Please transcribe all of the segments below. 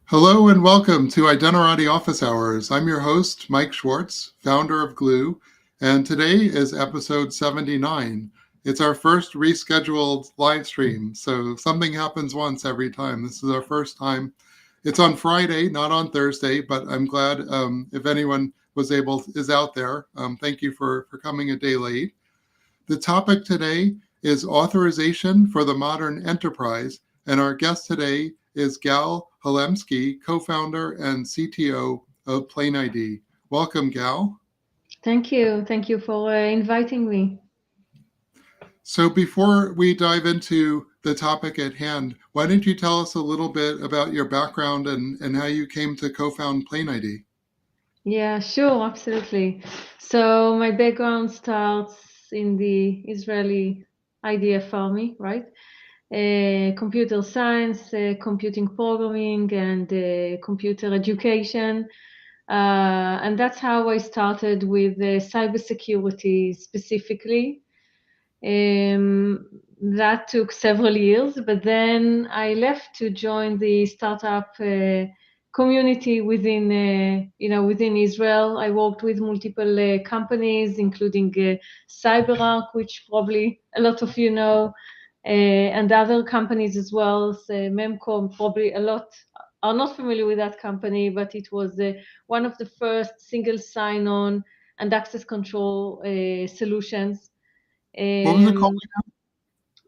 Hello and welcome to Identity Office Hours. I'm your host, Mike Schwartz, founder of Glue, and today is episode 79. It's our first rescheduled live stream, so something happens once every time. This is our first time. It's on Friday, not on Thursday, but I'm glad if anyone is out there. Thank you for coming a day late. The topic today is authorization for the modern enterprise, and our guest today is Gal Halemsky, co-founder and CTO of PlainID. Welcome, Gal. Thank you. Thank you for inviting me. So before we dive into the topic at hand, why don't you tell us a little bit about your background and how you came to co-found PlainID? Yeah, sure, absolutely. So my background starts in the Israeli IDF army, right? Computer science, computing programming, and computer education. And that's how I started with cybersecurity specifically. Um, that took several years, but then I left to join the startup community within Israel. I worked with multiple companies, including CyberArk, which probably a lot of you know, and other companies as well. So Memcom, probably a lot are not familiar with that company, but it was one of the first single sign-on and access control solutions. What was it called? um,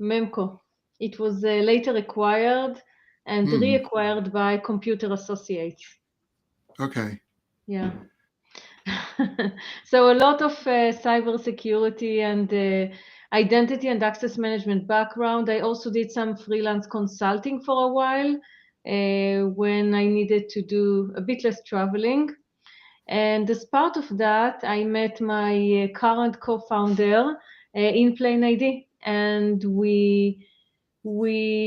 Memco. It was later acquired and Hmm. reacquired by Computer Associates. Okay. Yeah. So a lot of cybersecurity and identity and access management background. I also did some freelance consulting for a while when I needed to do a bit less traveling. And as part of that, I met my current co-founder in Plain ID, and we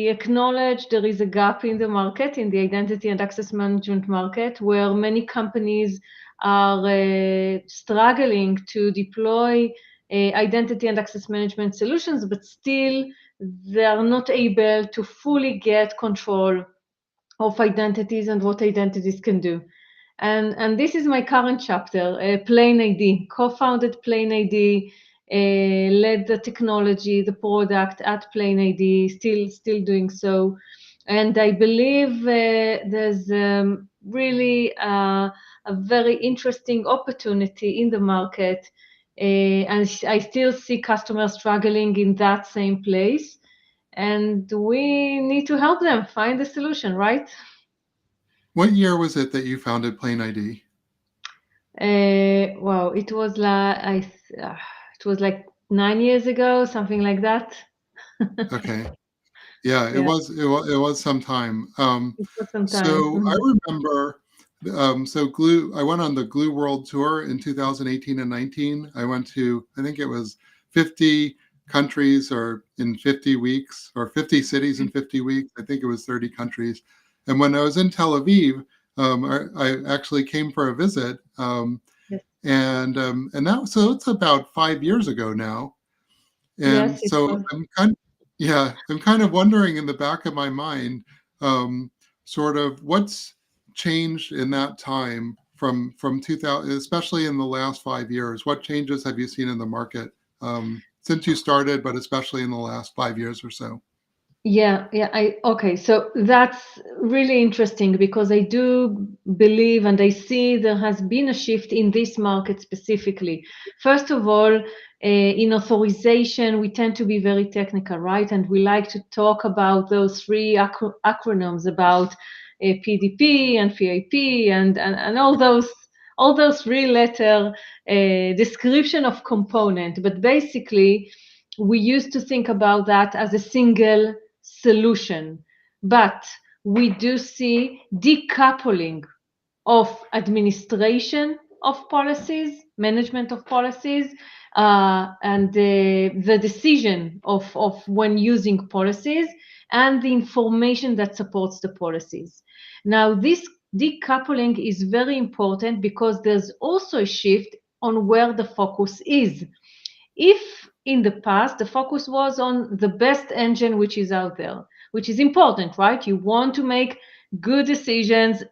acknowledge there is a gap in the market, in the identity and access management market, where many companies are struggling to deploy identity and access management solutions, but still they are not able to fully get control of identities and what identities can do. And this is my current chapter, Plain ID, co-founded Plain ID, led the technology, the product at Plain ID, still doing so. And I believe there's really a very interesting opportunity in the market. And I still see customers struggling in that same place. And we need to help them find a solution, right? What year was it that you founded PlainID? Wow, it was like 9 years ago, something like that. Okay. Yeah, it Yeah, was it was some time. it was some time. So I remember, so Glue. I went on the Glue World Tour in 2018 and 19. I went to, I think it was 50 countries or in 50 weeks, or 50 cities in 50 weeks. I think it was 30 countries. And when I was in Tel Aviv, I actually came for a visit, Yes, and now so it's about 5 years ago now. And yes, it so was. I'm kind of wondering in the back of my mind, um, sort of what's changed in that time from 2000, especially in the last 5 years. What changes have you seen in the market since you started, but especially in the last 5 years or so? Yeah. I Okay. So that's really interesting because I do believe and I see there has been a shift in this market specifically. First of all, in authorization, we tend to be very technical, right? And we like to talk about those three acronyms about PDP and FIP and all those three-letter description of component. But basically, we used to think about that as a single solution. But we do see decoupling of administration of policies, management of policies, and the decision of when using policies and the information that supports the policies. Now, this decoupling is very important because there's also a shift on where the focus is. If in the past the focus was on the best engine which is out there, which is important, right? You want to make good decisions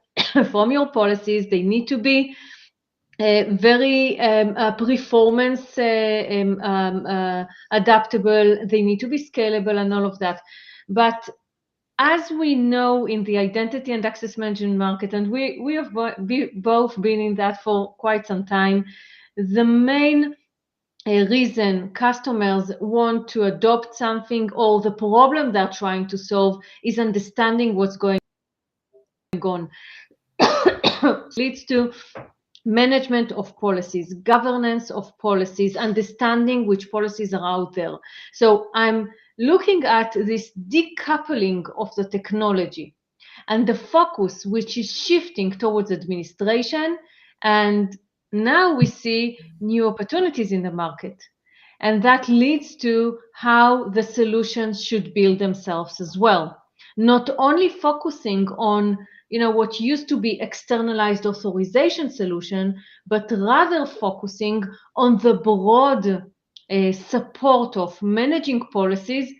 from your policies. They need to be very performance adaptable. They need to be scalable and all of that. But as we know in the identity and access management market, and we have both been in that for quite some time, the main reason customers want to adopt something or the problem they're trying to solve is understanding what's going on. Leads to management of policies, governance of policies, understanding which policies are out there. So I'm looking at this decoupling of the technology and the focus which is shifting towards administration. And now we see new opportunities in the market. And that leads to how the solutions should build themselves as well. Not only focusing on what used to be externalized authorization solution, but rather focusing on the broad support of managing policies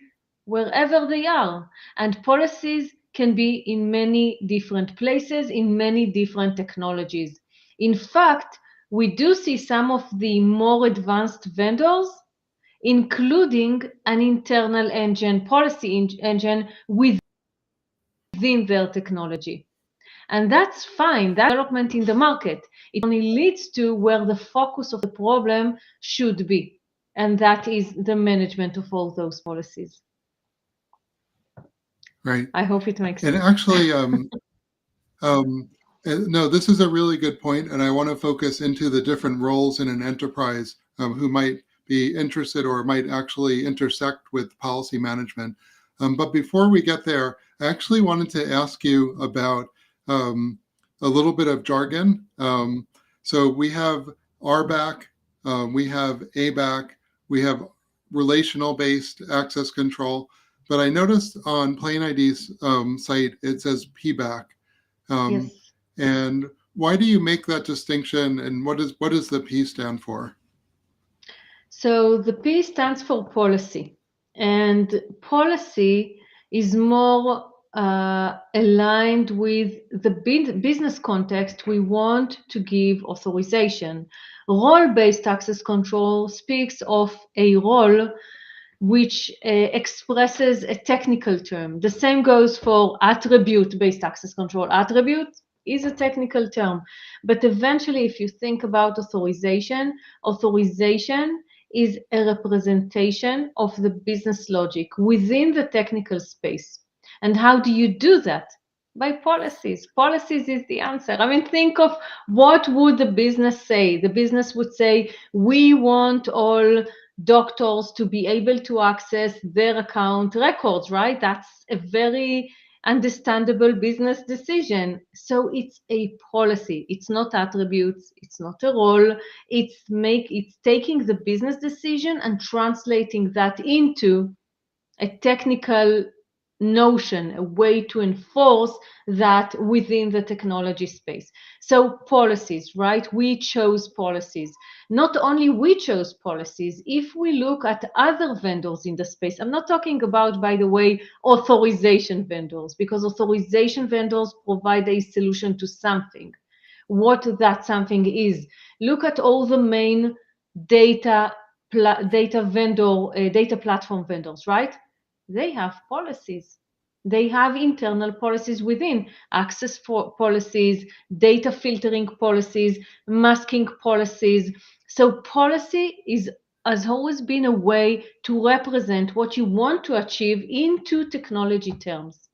wherever they are. And policies can be in many different places, in many different technologies. In fact, we do see some of the more advanced vendors including an internal engine, policy engine within their technology. And that's fine. That's development in the market. It only leads to where the focus of the problem should be. And that is the management of all those policies. Right. I hope it makes And sense. actually, no, this is a really good point, and I want to focus into the different roles in an enterprise who might be interested or might actually intersect with policy management. But before we get there, I actually wanted to ask you about a little bit of jargon. So we have RBAC, we have ABAC, we have relational-based access control, but I noticed on Plain ID's site, it says PBAC. Yes. And why do you make that distinction, and what does the P stand for? So the P stands for policy, and policy is more aligned with the business context we want to give authorization. Role-based access control speaks of a role which expresses a technical term. The same goes for attribute-based access control. Attribute is a technical term, but eventually, if you think about authorization is a representation of the business logic within the technical space. And how do you do that? By policies. Policies is the answer. I mean, think of what would the business say? The business would say, we want all doctors to be able to access their account records, right? That's a very understandable business decision. So it's a policy. It's not attributes. It's not a role. It's taking the business decision and translating that into a technical notion, a way to enforce that within the technology space. So policies, right? We chose policies. Not only we chose policies, if we look at other vendors in the space, I'm not talking about, by the way, authorization vendors, because authorization vendors provide a solution to something. What that something is. Look at all the main data platform vendors, right? They have policies. They have internal policies within, access policies, data filtering policies, masking policies. So policy has always been a way to represent what you want to achieve into technology terms.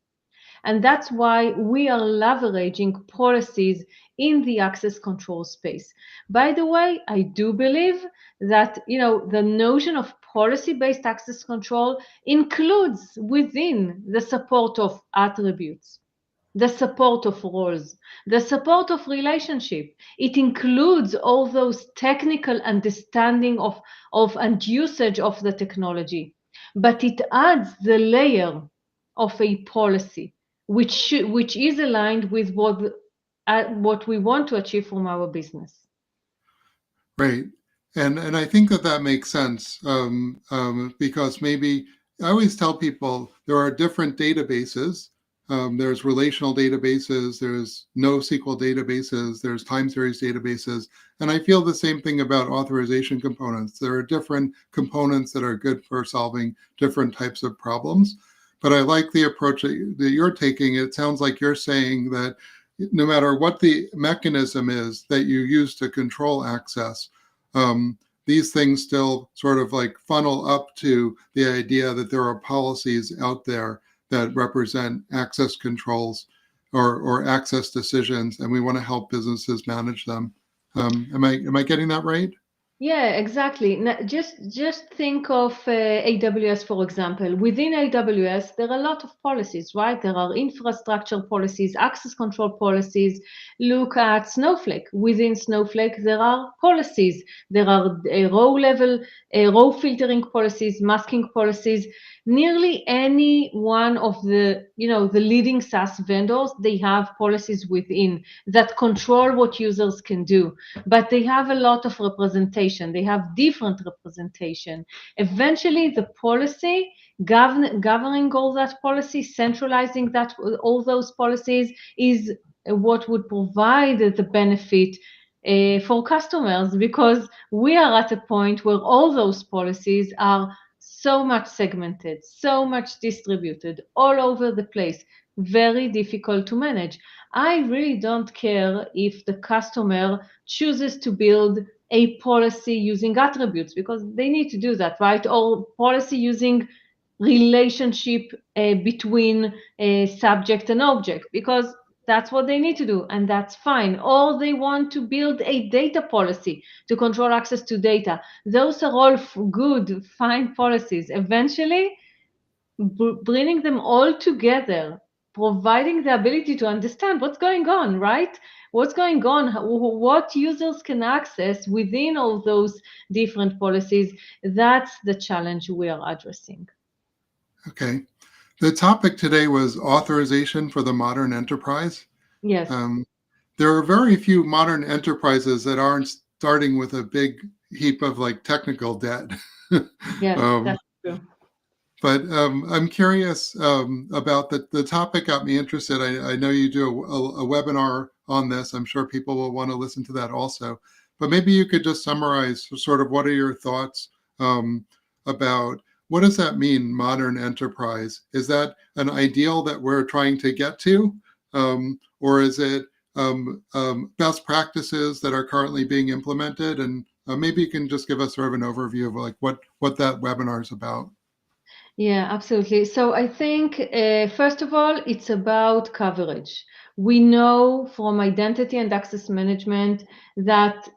And that's why we are leveraging policies in the access control space. By the way, I do believe that the notion of policy-based access control includes within the support of attributes, the support of roles, the support of relationship. It includes all those technical understanding of and usage of the technology, but it adds the layer of a policy which is aligned with what we want to achieve from our business. Right. And I think that makes sense because maybe I always tell people there are different databases There's relational databases, there's NoSQL databases, there's time series databases. And I feel the same thing about authorization components. There are different components that are good for solving different types of problems. But I like the approach that you're taking. It sounds like you're saying that no matter what the mechanism is that you use to control access, these things still sort of like funnel up to the idea that there are policies out there that represent access controls or access decisions, and we want to help businesses manage them. Am I getting that right? Yeah, exactly. Just think of AWS, for example. Within AWS, there are a lot of policies, right? There are infrastructure policies, access control policies. Look at Snowflake. Within Snowflake, there are policies. There are row level, row filtering policies, masking policies. Nearly any one of the leading SaaS vendors, they have policies within that control what users can do, but they have a lot of representation. They have different representation. Eventually, the policy governing all that policy, centralizing that all those policies is what would provide the benefit for customers, because we are at a point where all those policies are so much segmented, so much distributed all over the place, very difficult to manage. I really don't care if the customer chooses to build a policy using attributes, because they need to do that, right? Or policy using relationship between a subject and object, because that's what they need to do, and that's fine. Or they want to build a data policy to control access to data. Those are all good, fine policies. Eventually, bringing them all together, providing the ability to understand what's going on, right? What's going on, what users can access within all those different policies. That's the challenge we are addressing. Okay. The topic today was authorization for the modern enterprise. Yes. Um, there are very few modern enterprises that aren't starting with a big heap of like technical debt. Yes, um, that's true. but I'm curious about the topic. Got me interested. I know you do a webinar on this. I'm sure people will want to listen to that also. But maybe you could just summarize sort of what are your thoughts about what does that mean, modern enterprise? Is that an ideal that we're trying to get to? Or is it best practices that are currently being implemented? And maybe you can just give us sort of an overview of like what that webinar is about. Yeah, absolutely. So I think, first of all, it's about coverage. We know from identity and access management that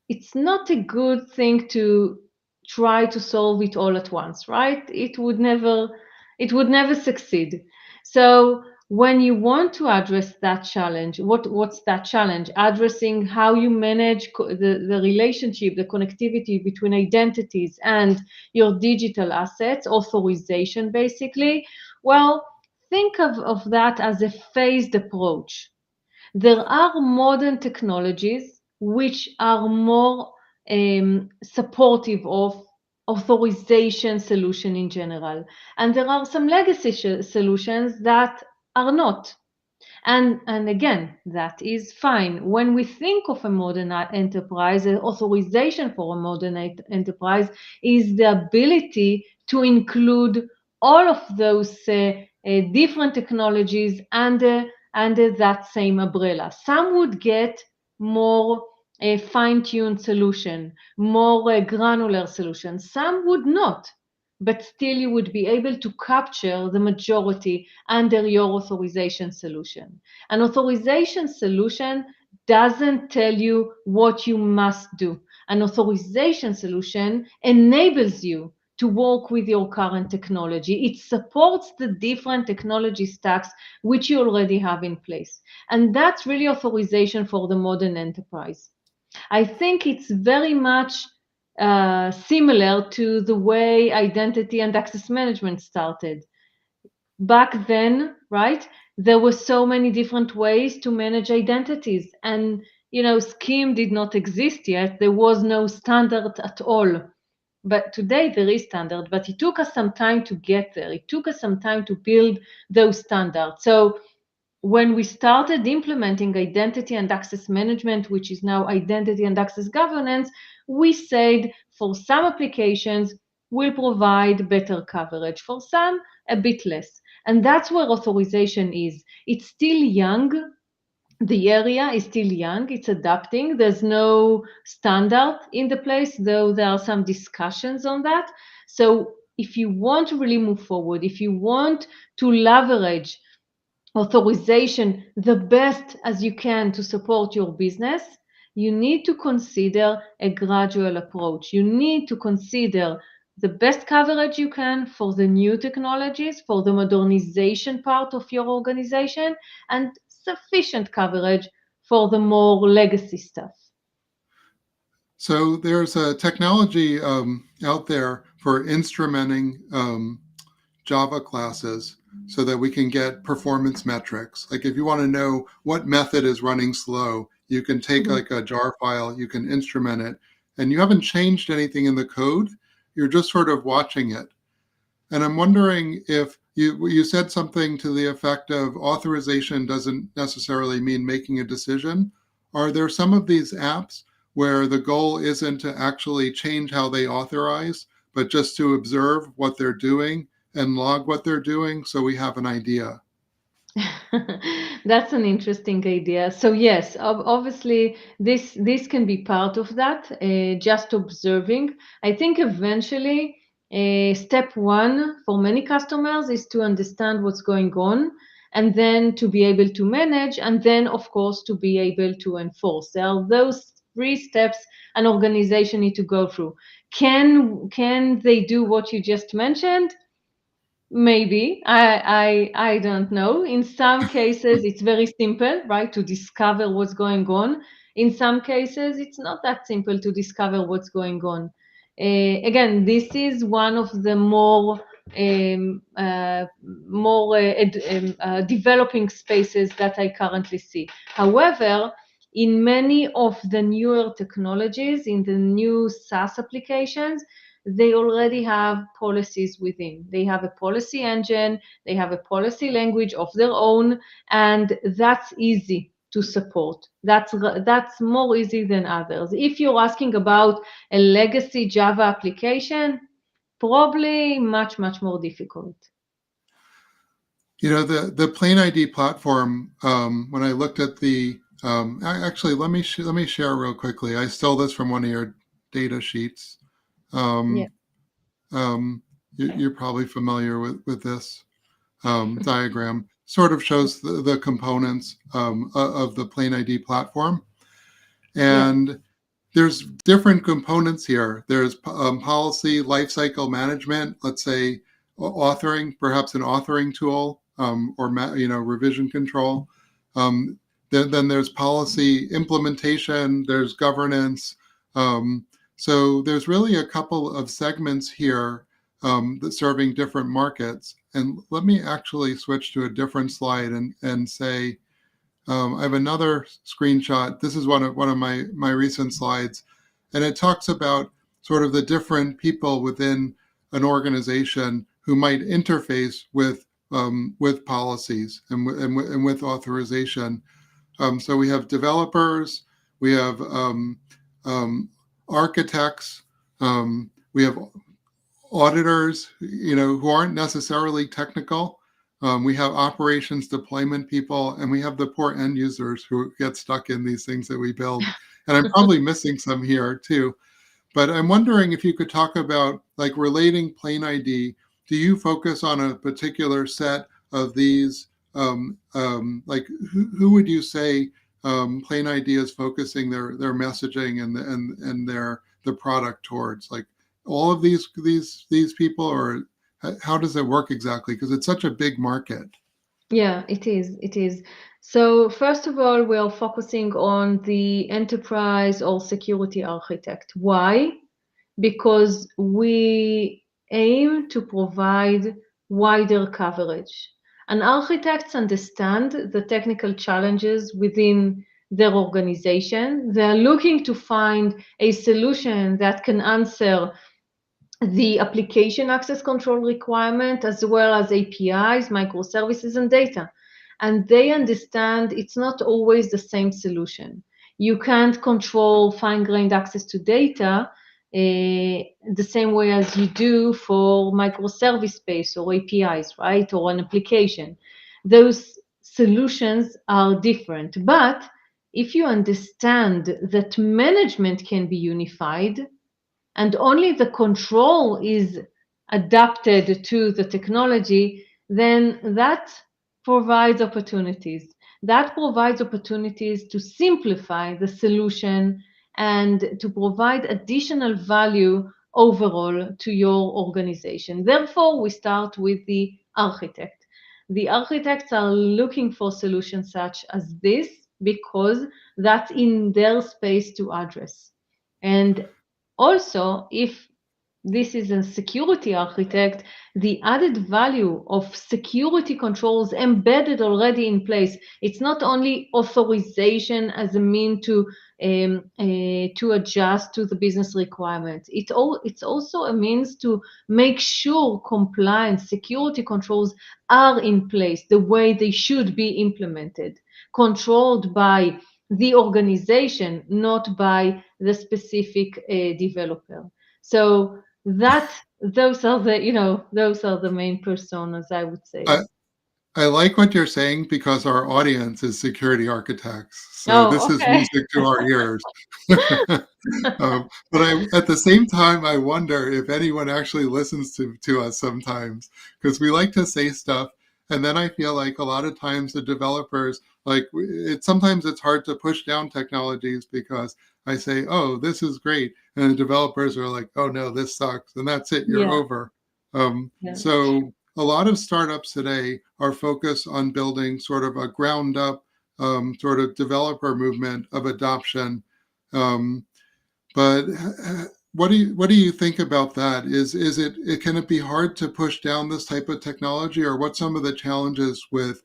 it's not a good thing to try to solve it all at once, right? It would never succeed. So when you want to address that challenge, what's that challenge? Addressing how you manage the relationship, the connectivity between identities and your digital assets, authorization basically. Well, think of that as a phased approach. There are modern technologies which are more supportive of authorization solution in general. And there are some legacy solutions that are not. And again, that is fine. When we think of a modern enterprise, authorization for a modern enterprise is the ability to include all of those different technologies under that same umbrella. Some would get more a fine-tuned solution, more granular solution. Some would not, but still you would be able to capture the majority under your authorization solution. An authorization solution doesn't tell you what you must do. An authorization solution enables you to work with your current technology. It supports the different technology stacks which you already have in place. And that's really authorization for the modern enterprise. I think it's very much similar to the way identity and access management started. Back then, right, there were so many different ways to manage identities, and scheme did not exist yet. There was no standard at all. But today there is standard, but it took us some time to get there. It took us some time to build those standards. So when we started implementing identity and access management, which is now identity and access governance, we said for some applications, we'll provide better coverage, for some, a bit less. And that's where authorization is. It's still young. The area is still young, it's adapting. There's no standard in the place, though there are some discussions on that. So if you want to really move forward, if you want to leverage authorization the best as you can to support your business, you need to consider a gradual approach. You need to consider the best coverage you can for the new technologies, for the modernization part of your organization, and sufficient coverage for the more legacy stuff. So there's a technology out there for instrumenting Java classes so that we can get performance metrics. Like if you want to know what method is running slow, you can take like a jar file, you can instrument it, and you haven't changed anything in the code. You're just sort of watching it. And I'm wondering if you said something to the effect of authorization doesn't necessarily mean making a decision. Are there some of these apps where the goal isn't to actually change how they authorize, but just to observe what they're doing and log what they're doing so we have an idea? That's an interesting idea. So yes, obviously this can be part of that. Just observing. I think eventually, step one for many customers is to understand what's going on, and then to be able to manage, and then of course to be able to enforce. There are those three steps an organization need to go through. Can they do what you just mentioned? Maybe. I don't know. In some cases, it's very simple, right, to discover what's going on. In some cases, it's not that simple to discover what's going on. Again, this is one of the more developing spaces that I currently see. However, in many of the newer technologies, in the new SaaS applications, they already have policies within. They have a policy engine, they have a policy language of their own, and that's easy to support. That's more easy than others. If you're asking about a legacy Java application, probably much, much more difficult. You know, the Plain ID platform, when I looked at the, actually, let me share real quickly. I stole this from one of your data sheets. Yeah. You're probably familiar with this diagram. Sort of shows the components of the Plain ID platform. And there's different components here. There's policy lifecycle management, let's say authoring, perhaps an authoring tool, or revision control. Then there's policy implementation, there's governance. So there's really a couple of segments here that's serving different markets. And let me actually switch to a different slide and say, I have another screenshot. This is one of my recent slides, and it talks about sort of the different people within an organization who might interface with policies and with authorization. So we have developers, we have architects, we have auditors, who aren't necessarily technical. We have operations deployment people, and we have the poor end users who get stuck in these things that we build. And I'm probably missing some here too. But I'm wondering if you could talk about like relating Plain ID. Do you focus on a particular set of these? Like who would you say Plain ID is focusing their messaging and the product towards? Like all of these people, or how does it work exactly? Because it's such a big market. Yeah, it is. It is. So first of all, we are focusing on the enterprise or security architect. Why? Because we aim to provide wider coverage. And architects understand the technical challenges within their organization. They're looking to find a solution that can answer the application access control requirement, as well as APIs, microservices, and data. And they understand it's not always the same solution. You can't control fine-grained access to data the same way as you do for microservice space or APIs, right? Or an application. Those solutions are different. But if you understand that management can be unified, and only the control is adapted to the technology, then that provides opportunities. That provides opportunities to simplify the solution and to provide additional value overall to your organization. Therefore, we start with the architect. The architects are looking for solutions such as this because that's in their space to address. And also, if this is a security architect, the added value of security controls embedded already in place. It's not only authorization as a mean to adjust to the business requirements. It's also a means to make sure compliance, security controls are in place the way they should be implemented, controlled by the organization, not by the specific developer. So that those are the main personas, I would say. I, I like what you're saying because our audience is security architects. So this Oh, is okay. music to our ears. But at the same time, I wonder if anyone actually listens to us sometimes because we like to say stuff. And then I feel like a lot of times the developers, like sometimes it's hard to push down technologies because I say, oh, this is great. And the developers are like, oh, no, this sucks. And that's it, you're Yeah, over. yeah, So a lot of startups today are focused on building sort of a ground up sort of developer movement of adoption. Um, but what do you think about that? Is it can it be hard to push down this type of technology, or what's some of the challenges with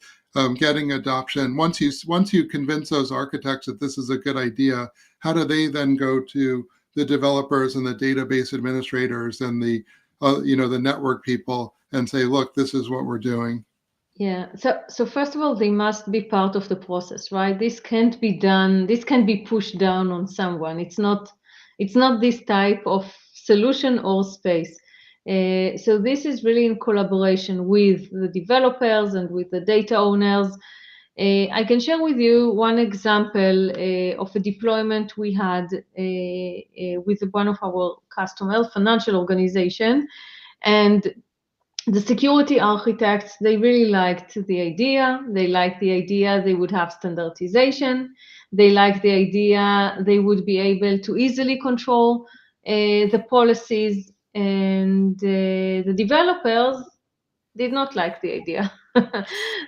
getting adoption? Once you convince those architects that this is a good idea, how do they then go to the developers and the database administrators and the network people and say, look, this is what we're doing? yeah. So first of all, they must be part of the process, right? This can't be done. This can be pushed down on someone. It's not this type of solution or space. So this is really in collaboration with the developers and with the data owners. I can share with you one example of a deployment we had with one of our customers, financial organization, and the security architects, they really liked the idea. They liked the idea they would have standardization. They liked the idea they would be able to easily control the policies. And the developers did not like the idea.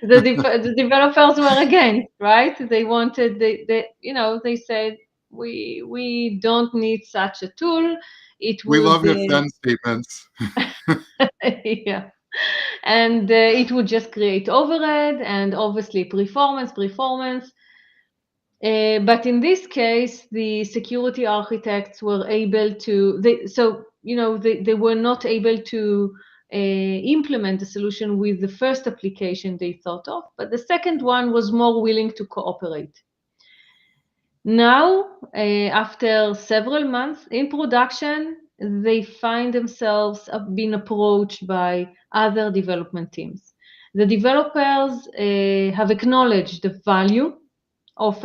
The developers were against, right? They wanted, they said, we don't need such a tool. It We would, love if then statements. yeah. And it would just create overhead and obviously performance. But in this case, the security architects were able to, they were not able to implement the solution with the first application they thought of, but the second one was more willing to cooperate. Now, after several months in production, they find themselves being approached by other development teams. The developers have acknowledged the value of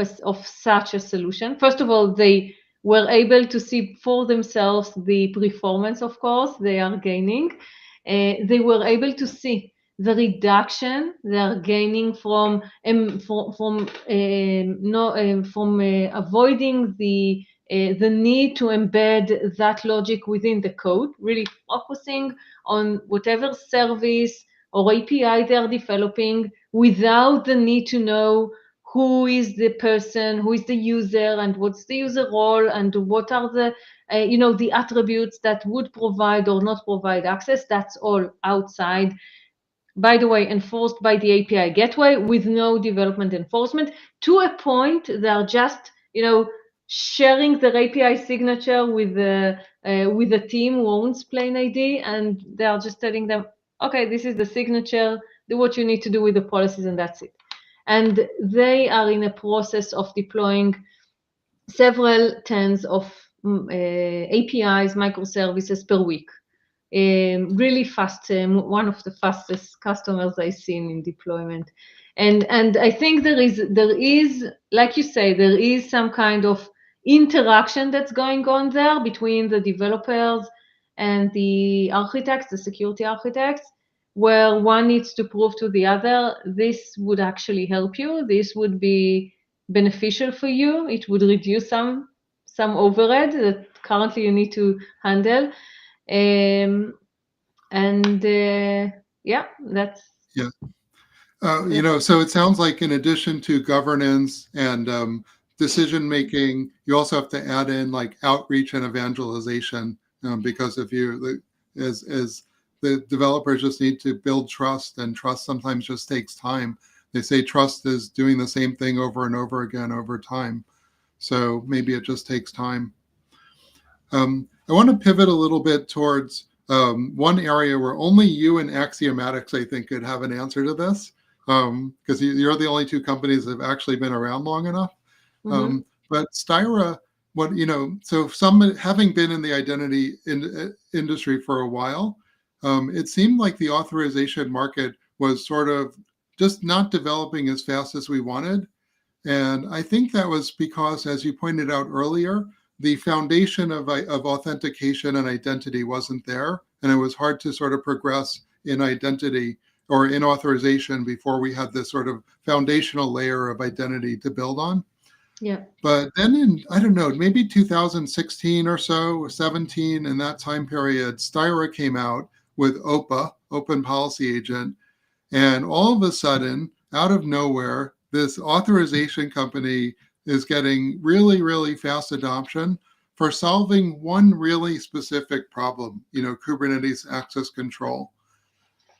such a solution. First of all, they were able to see for themselves the performance, of course, they are gaining. They were able to see the reduction they are gaining from avoiding the need to embed that logic within the code, really focusing on whatever service or API they are developing without the need to know who is the person, who is the user, and what's the user role, and what are the attributes that would provide or not provide access. That's all outside, by the way, enforced by the API gateway with no development enforcement. To a point, they are just, sharing their API signature with the with a team who owns Plain ID, and they are just telling them, okay, this is the signature, do what you need to do with the policies, and that's it. And they are in a process of deploying several tens of APIs, microservices per week. Really fast, one of the fastest customers I've seen in deployment. And I think there is, like you say, there is some kind of interaction that's going on there between the developers and the architects, the security architects, where one needs to prove to the other, this would actually help you, this would be beneficial for you, it would reduce some overhead that currently you need to handle. And yeah, that's Yeah. So it sounds like in addition to governance and decision making, you also have to add in like outreach and evangelization, because if you, as the developers just need to build trust, and trust sometimes just takes time. They say trust is doing the same thing over and over again over time. So maybe it just takes time. I want to pivot a little bit towards one area where only you and Axiomatics, I think, could have an answer to this, because you're the only two companies that have actually been around long enough. But Styra, so some having been in the identity industry for a while, it seemed like the authorization market was sort of just not developing as fast as we wanted. And I think that was because, as you pointed out earlier, the foundation of authentication and identity wasn't there, and it was hard to sort of progress in identity or in authorization before we had this sort of foundational layer of identity to build on. Yeah. But then in, I don't know, maybe 2016 or so, or 17, in that time period, Styra came out with OPA, Open Policy Agent, and all of a sudden, out of nowhere, this authorization company is getting really, really fast adoption for solving one really specific problem, Kubernetes access control.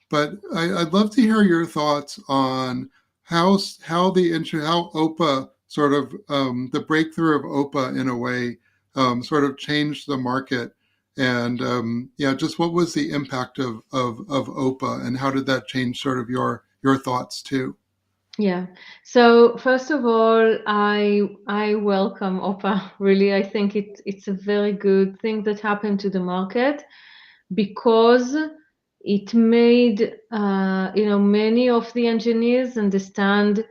But I'd love to hear your thoughts on how OPA sort of, the breakthrough of OPA in a way, sort of changed the market. And just what was the impact of OPA, and how did that change sort of your thoughts too? Yeah. So first of all, I welcome OPA. Really, I think it's a very good thing that happened to the market, because it made many of the engineers understand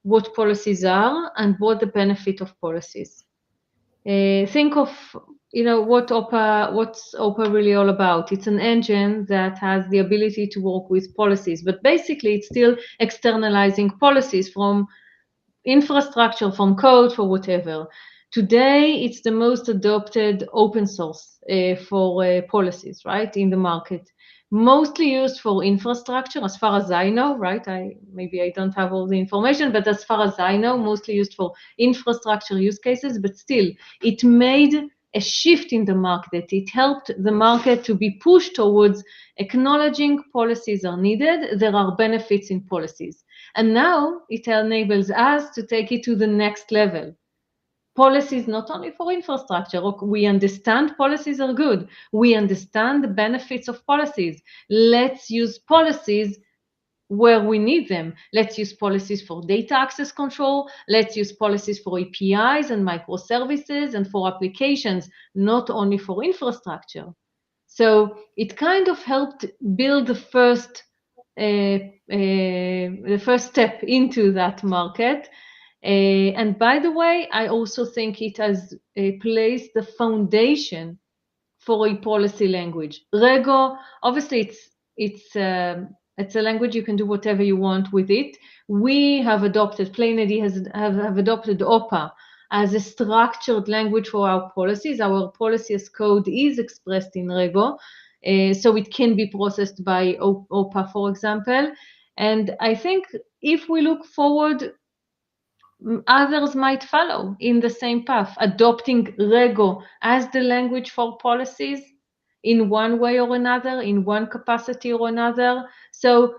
what policies are and what the benefit of policies. Think of what's OPA really all about. It's an engine that has the ability to work with policies, but basically it's still externalizing policies from infrastructure, from code, for whatever. Today, it's the most adopted open source for policies, right, in the market. Mostly used for infrastructure, as far as I know, right? Maybe I don't have all the information, but as far as I know, mostly used for infrastructure use cases. But still, it made a shift in the market. It helped the market to be pushed towards acknowledging policies are needed. There are benefits in policies. And now it enables us to take it to the next level. Policies not only for infrastructure, we understand policies are good. We understand the benefits of policies. Let's use policies where we need them. Let's use policies for data access control. Let's use policies for APIs and microservices and for applications, not only for infrastructure. So it kind of helped build the first step into that market. And by the way, I also think it has placed the foundation for a policy language. Rego, obviously, it's a language you can do whatever you want with it. We have adopted, PlainID have adopted OPA as a structured language for our policies. Our policy as code is expressed in Rego, so it can be processed by OPA, for example. And I think if we look forward, others might follow in the same path, adopting Rego as the language for policies in one way or another, in one capacity or another. So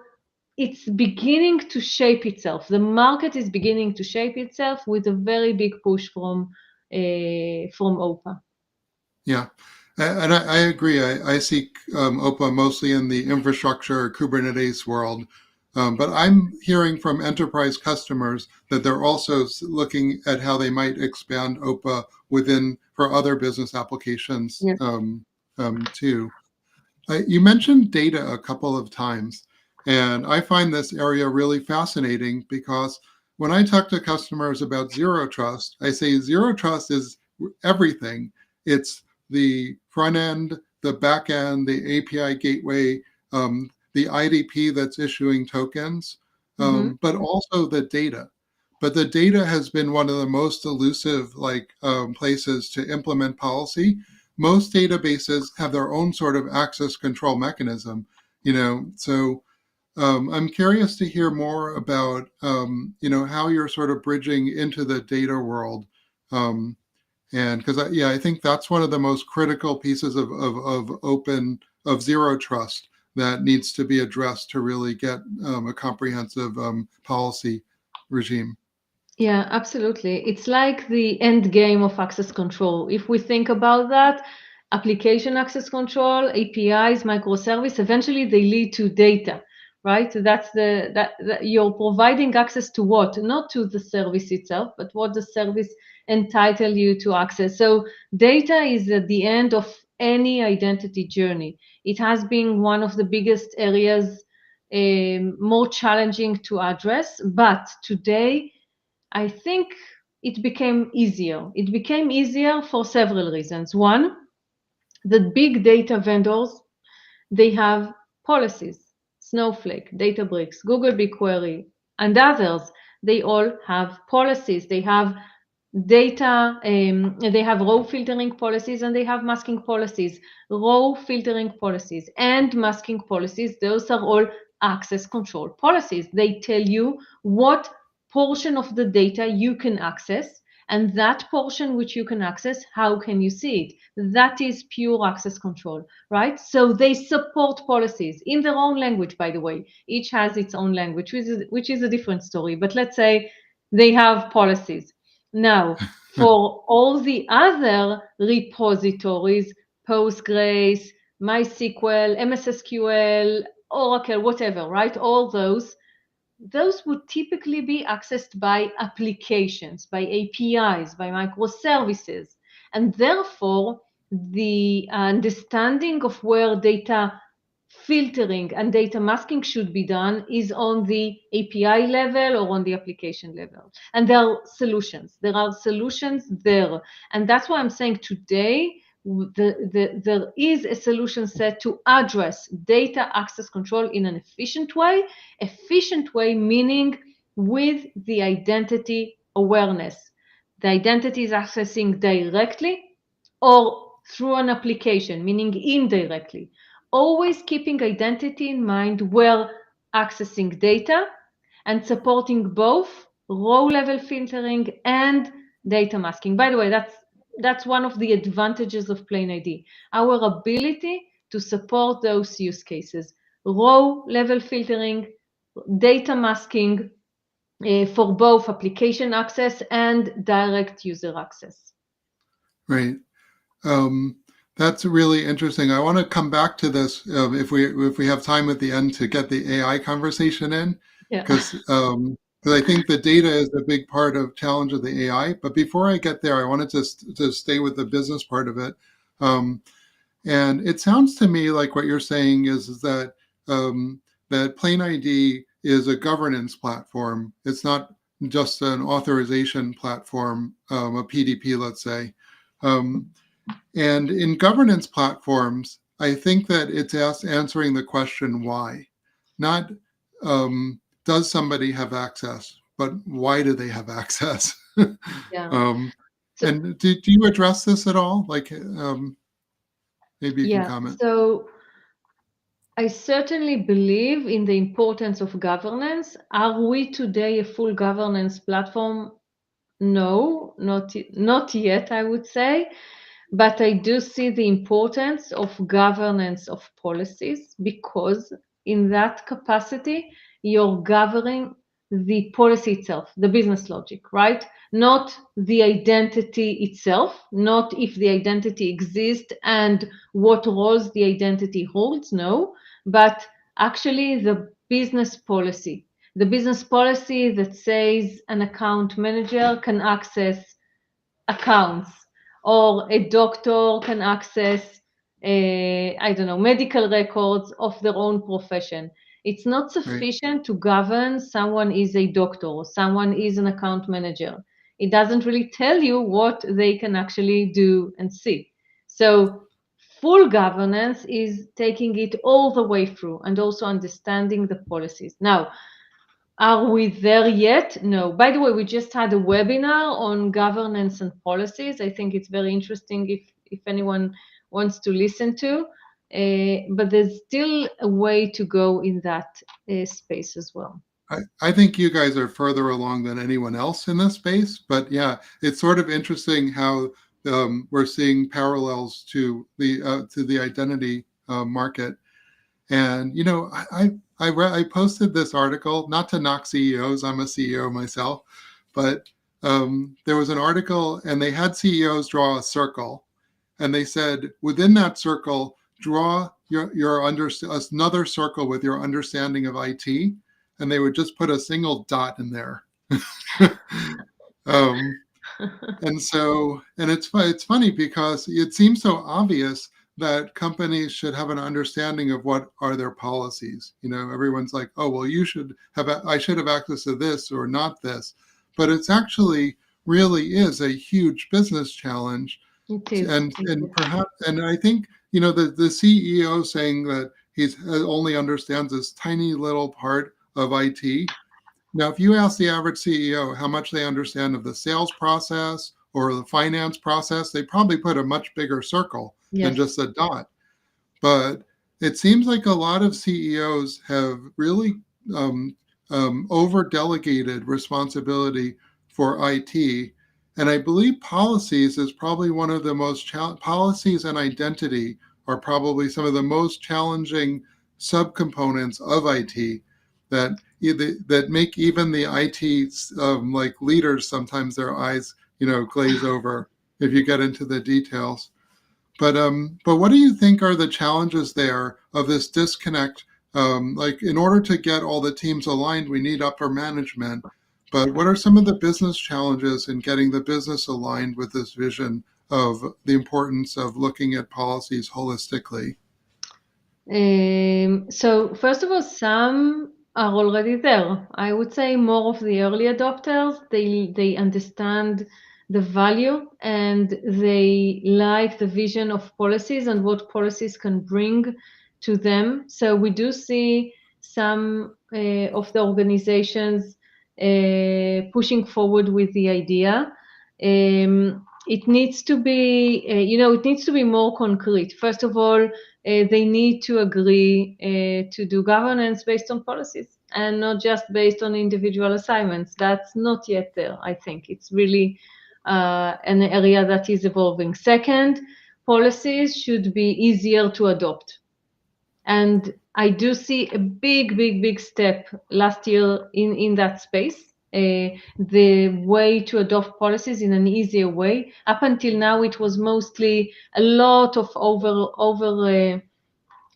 it's beginning to shape itself. The market is beginning to shape itself with a very big push from OPA. Yeah. And I agree. I see OPA mostly in the infrastructure Kubernetes world. But I'm hearing from enterprise customers that they're also looking at how they might expand OPA within for other business applications Yes. too. You mentioned data a couple of times, and I find this area really fascinating because when I talk to customers about zero trust, I say zero trust is everything. It's the front end, the back end, the API gateway, the IDP that's issuing tokens, Mhm. but also the data. But the data has been one of the most elusive places to implement policy. Most databases have their own sort of access control mechanism, so I'm curious to hear more about how you're sort of bridging into the data world, um, and because I think that's one of the most critical pieces of open of zero trust that needs to be addressed to really get a comprehensive policy regime. Yeah, absolutely. It's like the end game of access control. If we think about that, application access control, APIs, microservice, eventually they lead to data, right? So that's that you're providing access to what? Not to the service itself, but what the service entitle you to access. So data is at the end of any identity journey. It has been one of the biggest areas, more challenging to address, but today I think it became easier. It became easier for several reasons. One, the big data vendors, they have policies. Snowflake, Databricks, Google BigQuery, and others, they all have policies. They have data, they have row filtering policies and they have masking policies. Row filtering policies and masking policies, those are all access control policies. They tell you what portion of the data you can access, and that portion which you can access, how can you see it? That is pure access control, right? So they support policies in their own language, by the way. Each has its own language, which is a different story. But let's say they have policies. Now, for all the other repositories, Postgres, MySQL, MS SQL, Oracle, whatever, right? All those would typically be accessed by applications, by APIs, by microservices. And therefore, the understanding of where data filtering and data masking should be done is on the API level or on the application level. And there are solutions. There are solutions there. And that's why I'm saying today, there is a solution set to address data access control in an efficient way. Efficient way meaning with the identity awareness. The identity is accessing directly or through an application, meaning indirectly. Always keeping identity in mind while accessing data and supporting both row level filtering and data masking. By the way, that's one of the advantages of Plain ID, our ability to support those use cases, row level filtering, data masking, for both application access and direct user access. Right. Um, that's really interesting. I want to come back to this if we have time at the end to get the AI conversation in, Yeah. because I think the data is a big part of challenge of the AI. But before I get there, I wanted to stay with the business part of it. Um, and it sounds to me like what you're saying is that that Plain ID is a governance platform. It's not just an authorization platform, a PDP, let's say. Um, and in governance platforms, I think that it's answering the question why, not does somebody have access, but why do they have access? Yeah. um, So, and do you address this at all? Maybe you can yeah. comment. So I certainly believe in the importance of governance. Are we today a full governance platform? No, not yet, I would say. But I do see the importance of governance of policies because in that capacity, you're the policy itself, the business logic, right? Not the identity itself, not if the identity exists and what roles the identity holds, no, but actually the business policy. The business policy that says an account manager can access accounts, or a doctor can access, I don't know, medical records of their own profession. It's not Right. sufficient to govern someone is a doctor or someone is an account manager. It doesn't really tell you what they can actually do and see. So full governance is taking it all the way through and also understanding the policies. Now, are we there yet? No. By the way, we just had a webinar on governance and policies. I think it's very interesting if anyone wants to listen to. But there's still a way to go in that space as well. I think you guys are further along than anyone else in this space, but yeah, it's sort of interesting how we're seeing parallels to the identity market. And you know, I posted this article, not to knock CEOs. I'm a CEO myself, but there was an article, and they had CEOs draw a circle, and they said within that circle, draw another circle with your understanding of IT, and they would just put a single dot in there. um, and it's funny because it seems so obvious that companies should have an understanding of what are their policies. You know, everyone's like, oh, well, I should have access to this or not this. But it's actually really is a huge business challenge. It is. And I think, you know, the CEO saying that he's only understands this tiny little part of IT. Now, if you ask the average CEO how much they understand of the sales process or the finance process, they probably put a much bigger circle than Yes. just a dot. But it seems like a lot of CEOs have really over delegated responsibility for IT. And I believe policies is probably one of the policies, and identity are probably some of the most challenging subcomponents of IT that make even the IT like leaders, sometimes their eyes, you know, glaze over if you get into the details. But what do you think are the challenges there of this disconnect? Like, in order to get all the teams aligned, we need upper management. But what are some of the business challenges in getting the business aligned with this vision of the importance of looking at policies holistically? So first of all, some are already there. I would say more of the early adopters, they understand the value and they like the vision of policies and what policies can bring to them. So we do see some of the organizations pushing forward with the idea. It needs to be, it needs to be more concrete. First of all, they need to agree to do governance based on policies and not just based on individual assignments. That's not yet there, I think. It's really an area that is evolving. Second, policies should be easier to adopt. And I do see a big step last year in that space. The way to adopt policies in an easier way. Up until now, it was mostly a lot of over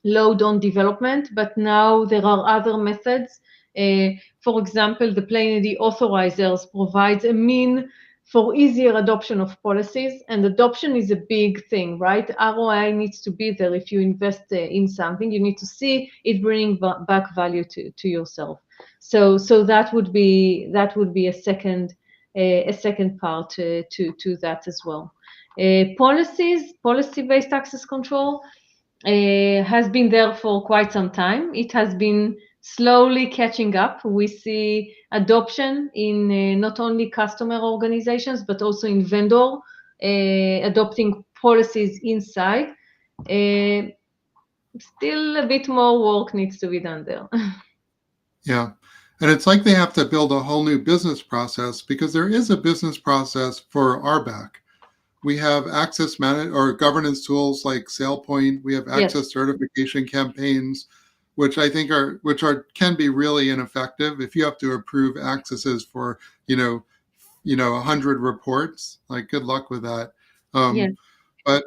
load on development, but now there are other methods. For example, the Plainly authorizers provides a mean for easier adoption of policies, and adoption is a big thing, right? ROI needs to be there. If you invest in something, you need to see it bringing back value to yourself. So that would be a second part to that as well. Policy-based access control has been there for quite some time. It has been slowly catching up. We see adoption in not only customer organizations, but also in vendor adopting policies inside. Still a bit more work needs to be done there. Yeah. And it's like they have to build a whole new business process, because there is a business process for RBAC. We have access or governance tools like SailPoint. We have Yes. access certification campaigns. which I think can be really ineffective if you have to approve accesses for you know 100 reports. Like, good luck with that. Yes. But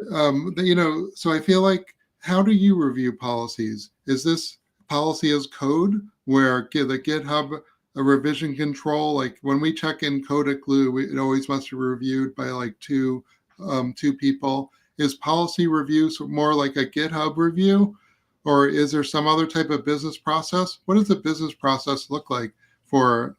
so I feel like, how do you review policies? Is this policy as code, where the GitHub a revision control, like when we check in code at Glue, it always must be reviewed by like two people. Is policy review more like a GitHub review, or is there some other type of business process? What does the business process look like for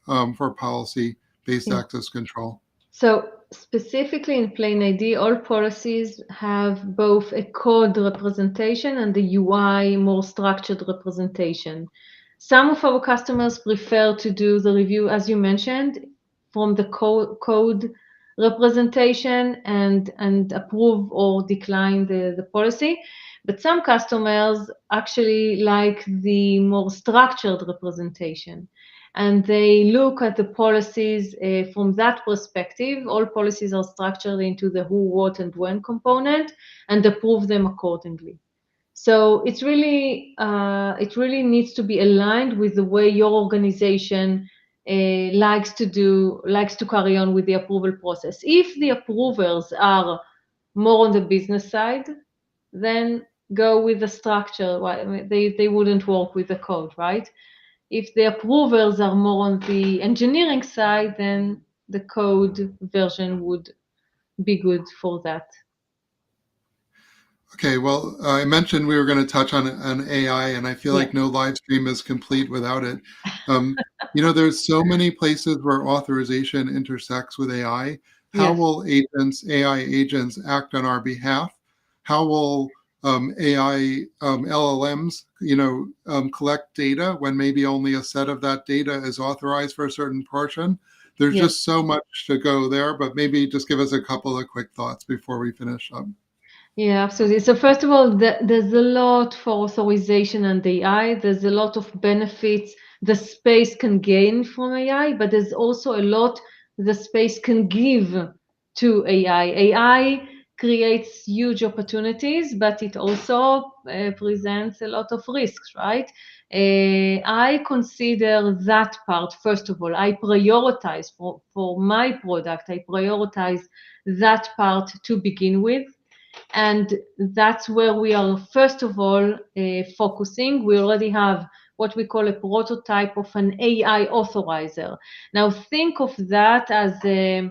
policy-based Yeah. access control? So specifically in Plain ID, all policies have both a code representation and the UI more structured representation. Some of our customers prefer to do the review, as you mentioned, from the code representation and approve or decline the policy. But some customers actually like the more structured representation, and they look at the policies from that perspective. All policies are structured into the who, what, and when component, and approve them accordingly. So it really needs to be aligned with the way your organization likes to carry on with the approval process. If the approvers are more on the business side, then go with the structure. Well, I mean, they wouldn't work with the code, right? If the approvers are more on the engineering side, then the code version would be good for that. Okay, well, I mentioned we were going to touch on AI, and I feel Yeah. like no live stream is complete without it. Um, there's so many places where authorization intersects with AI. How Yes. will AI agents act on our behalf? How will AI LLMs, collect data when maybe only a set of that data is authorized for a certain portion? There's Yes. just so much to go there, but maybe just give us a couple of quick thoughts before we finish up. Yeah, absolutely. So first of all, there's a lot for authorization and AI. There's a lot of benefits the space can gain from AI, but there's also a lot the space can give to AI. AI creates huge opportunities, but it also presents a lot of risks, right? I consider that part, first of all, I prioritize for my product, I prioritize that part to begin with. And that's where we are, first of all, focusing. We already have what we call a prototype of an AI authorizer. Now, think of that as a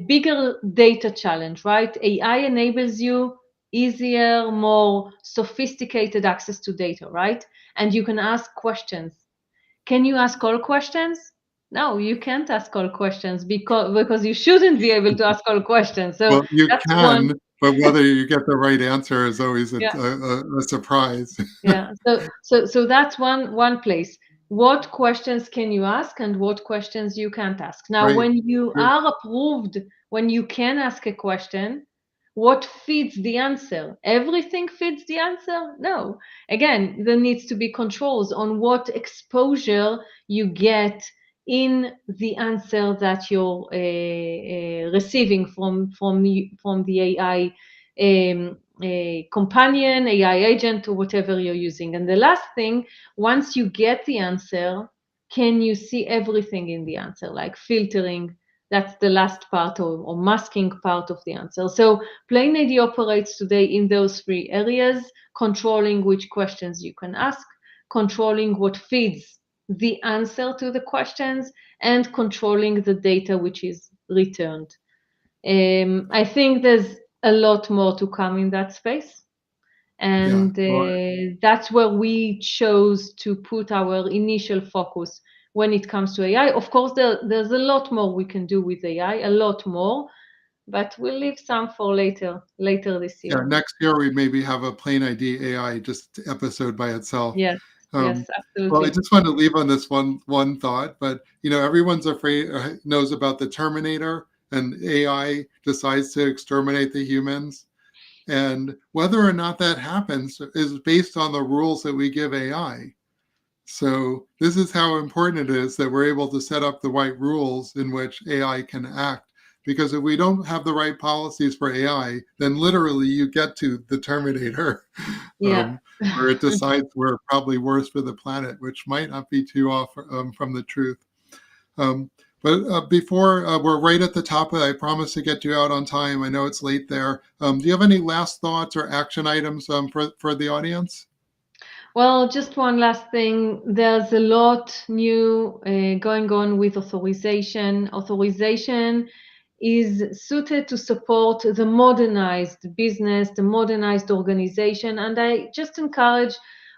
bigger data challenge, right? AI enables you easier, more sophisticated access to data, right? And you can ask questions. Can you ask all questions? No, you can't ask all questions because you shouldn't be able to ask all questions. So Well, you that's one. can, but whether you get the right answer is always a, Yeah. a, a surprise. Yeah. So that's one place. What questions can you ask and what questions you can't ask? Now, Right. when you You're, are approved, when you can ask a question, what feeds the answer? Everything feeds the answer? No. Again, there needs to be controls on what exposure you get in the answer that you're receiving from the AI a companion, AI agent, or whatever you're using. And the last thing, once you get the answer, can you see everything in the answer, like filtering? That's the last part, or masking part of the answer. So Plain ID operates today in those three areas: controlling which questions you can ask, controlling what feeds the answer to the questions, and controlling the data which is returned. I think there's a lot more to come in that space. yeah. And Well, that's where we chose to put our initial focus when it comes to AI. Of course, there's a lot more we can do with AI, a lot more, but we'll leave some for later this yeah. year. Next year we maybe have a plain ID AI just episode by itself. Yes, Um, yes, well, I absolutely. just want to leave on this one thought, but everyone's afraid knows about the Terminator, and AI decides to exterminate the humans. And whether or not that happens is based on the rules that we give AI. So this is how important it is that we're able to set up the right rules in which AI can act. because if we don't have the right policies for AI, then literally you get to the Terminator, Yeah. where it decides we're probably worse for the planet, which might not be too off from the truth. Um, but before we're right at the top of it, I promise to get you out on time. I know it's late there. Do you have any last thoughts or action items for the audience? Well, just one last thing. There's a lot new going on with authorization. Authorization is suited to support the modernized business, the modernized organization, and I just encourage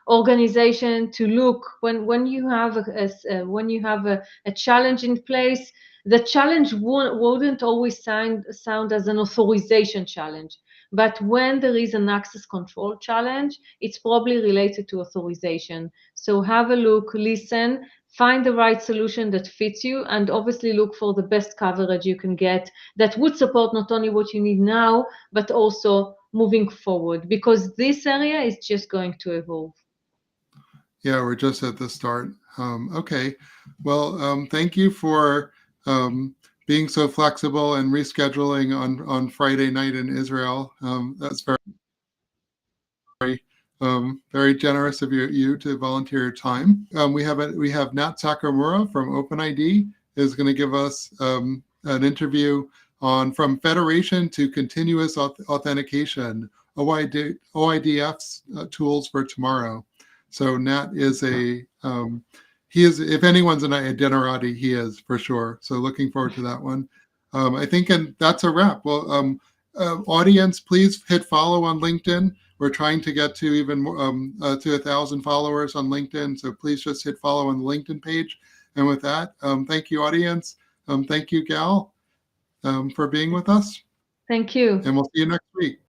organization to look when you have when you have a challenge in place. The challenge wouldn't always sound as an authorization challenge, but when there is an access control challenge, it's probably related to authorization. So have a look, listen, find the right solution that fits you, and obviously look for the best coverage you can get that would support not only what you need now, but also moving forward, because this area is just going to evolve. Yeah, we're just at the start. Okay. Well, thank you for being so flexible and rescheduling on Friday night in Israel. That's very generous of you to volunteer your time. We have Nat Sakamura from OpenID is going to give us an interview on from federation to continuous authentication, OIDF's tools for tomorrow. So Nat is he is, if anyone's an Identirati, he is for sure. So looking forward to that one. I think, and that's a wrap. Well, audience, please hit follow on LinkedIn. We're trying to get to even more, to 1,000 followers on LinkedIn. So please just hit follow on the LinkedIn page. And with that, thank you, audience. Thank you, Gal, for being with us. Thank you. And we'll see you next week.